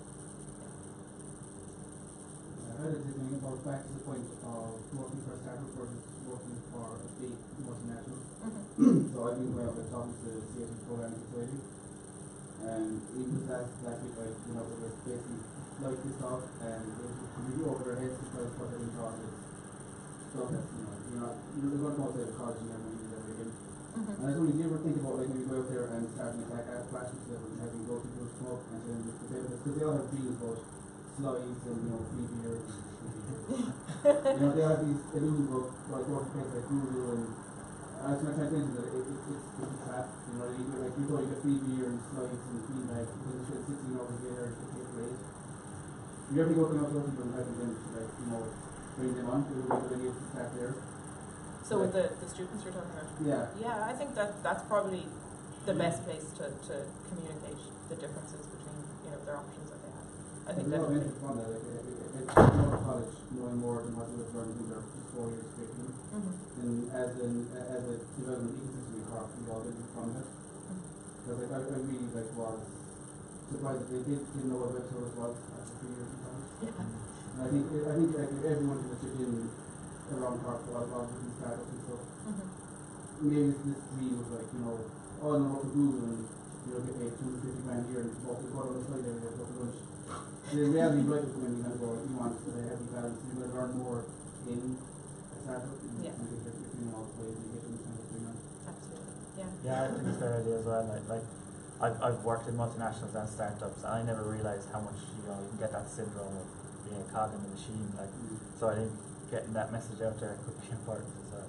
I heard it going about back to the point of working for a startup versus working for a big multinational. So I've been way up at talking to the CSE Programming Society, and even last week I went up with basically like this talk, and it was completely over their heads because what they've been taught is stuff that's you're going to come outside of college and never use that again. And I was only, do you ever think about maybe go out there and start an attack at grassroots level and having go people smoke and then because they all have dreams about slides and free beer and they have these illusions about like working places like Google, and I was trying to think that it's a trap. You thought you get free beer and slides and feedback because it's 16 hours later to take rate. You ever go to those people and having them bring them on to the way to start there? So with the students you're talking about? Yeah. Yeah, I think that's probably the best place to communicate the differences between their options that they have. I think there's a lot of definitely. interest on that. It's more college knowing more than what they would learn in their 4 years curriculum. And as a development ecosystem in Cork, we all benefit from that. Because I really was surprised that they didn't know what web service was after 3 years in college. Yeah. And I think everyone should chip in around Cork was with these startups and stuff. Maybe this dream was oh no, work for Google and get paid $250 grand a year and walk the court on the side every day for lunch. And in reality, you like it when you want a healthy balance. You're going to learn more in a startup and get all the ways and get them kind of doing that. Absolutely. Yeah. Yeah, I think it's a fair idea as well. I've worked in multinationals and startups, and I never realised how much you can get that syndrome of being a cog in the machine. So I think getting that message out there could be important as well.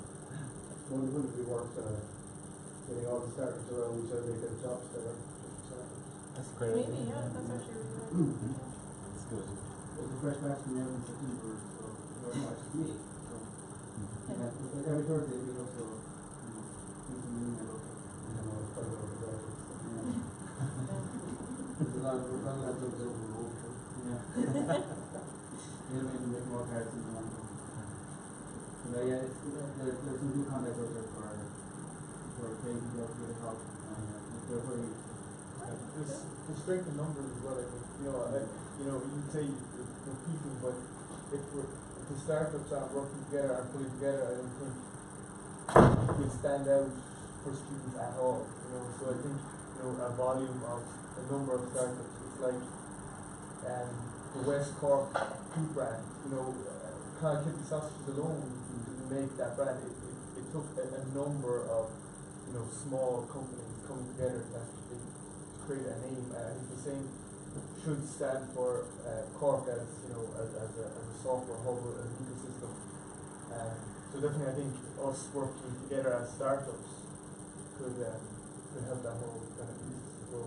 Wouldn't it be worth getting all the startups around each other, get jobs together? That's a great Maybe, idea. yeah, that's actually really good. That's good. It's a fresh batch from every September, so very much me. So every Thursday we also do some email also. There's a lot of jobs over the road. Yeah. Maybe make more cards in the one. But yeah, there's some good contacts out there for paying people to get a talk. They're very the strength in numbers as well. I think you can say the people, but if the startups aren't working together, aren't pulling together, I don't think they stand out for students at all. So I think a volume of a number of startups. It's like the West Cork food brand. Can't keep the sausages alone to make that brand. It took a number of small companies coming together to actually create a name. And I think the same should stand for Cork as a software hub, as an ecosystem. So definitely, I think us working together as startups could help that whole kind of ecosystem grow.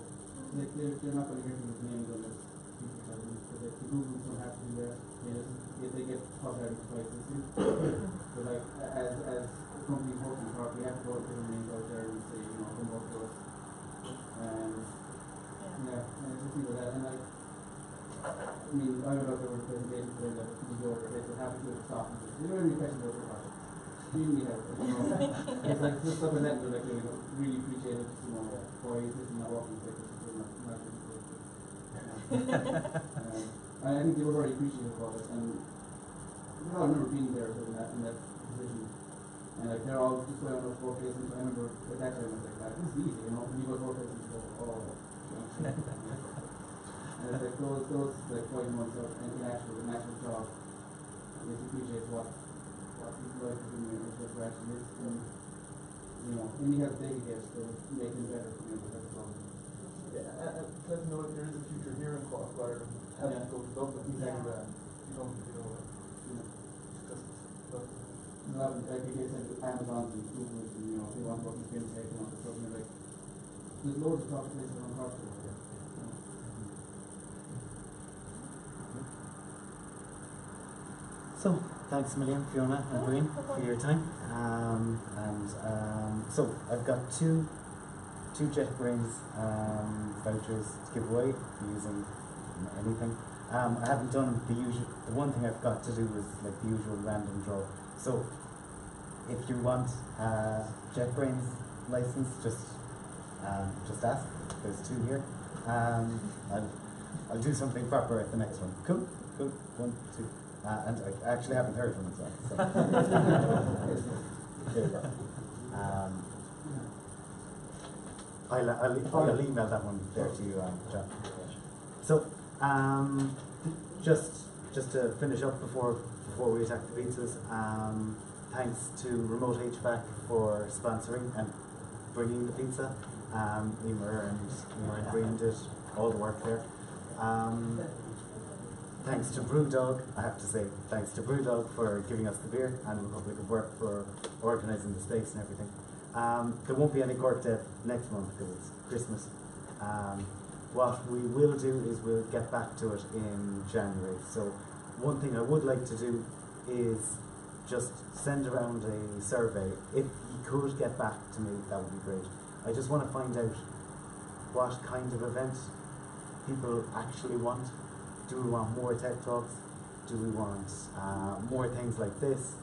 They're not going to get the names on this. The Googles don't have to do that. They get popularity twice this year. But as companies working hard, we have to go to the names out there and say, come work for us. And it's just things like that. And I went out there with a presentation today that was over. They said, happy to stop. You don't have any questions about the project. Really help. It's like just stuff like that. They're really appreciate it. Why is this not working? It's not really good. I think they were very appreciative of it, and I remember being there in that position, and they're all just going on those 4 places. I remember at that time I was like, this is easy, when you go 4 places, you go, and it's like those 5 months of an actual job, they appreciate what people like to do and what it actually is, and you have to take a guess to make them better, that's all. Yeah, let them know that there is a future here in Cork rather than having to go to Dublin and discuss stuff. a lot of like you get sent to Amazon and Google and you know they want to work in the same state and all that stuff and they're like there's loads of profit places around Cork to work there. So, thanks a million, Fiona and Green, for your time. So, I've got two JetBrains vouchers to give away using anything. I haven't done the usual. The one thing I've got to do is like the usual random draw. So, if you want JetBrains license, just ask. There's two here. I'll do something proper at the next one. Cool. 1, 2. And I actually haven't heard from it, so. There you go. I'll email that one there to you, John. So, just to finish up before we attack the pizzas, thanks to Remote HVAC for sponsoring and bringing the pizza. Emer and Green did all the work there. Thanks to Brewdog, I have to say, thanks to Brewdog for giving us the beer and Republic of Work for organising the space and everything. There won't be any Cork Dev next month because it's Christmas. What we will do is we'll get back to it in January. So one thing I would like to do is just send around a survey. If you could get back to me, that would be great. I just want to find out what kind of event people actually want. Do we want more TED Talks? Do we want more things like this?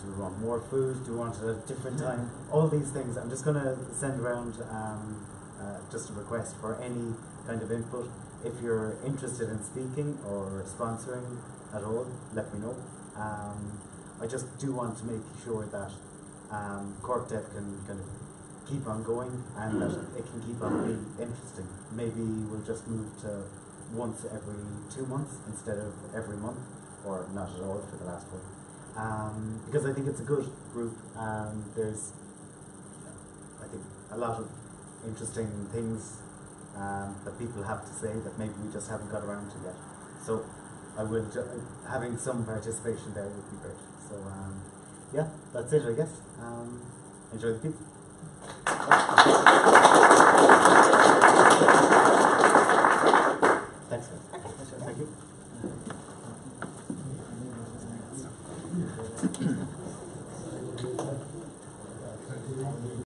Do we want more food? Do we want it at a different time? All these things. I'm just going to send around just a request for any kind of input. If you're interested in speaking or sponsoring at all, let me know. I just do want to make sure that Cork Dev can kind of keep on going and that it can keep on being interesting. Maybe we'll just move to once every 2 months instead of every month, or not at all for the last one. Because I think it's a good group. There's, I think, a lot of interesting things that people have to say that maybe we just haven't got around to yet. So I will having some participation there would be great. So yeah, that's it, I guess. Enjoy the pizza.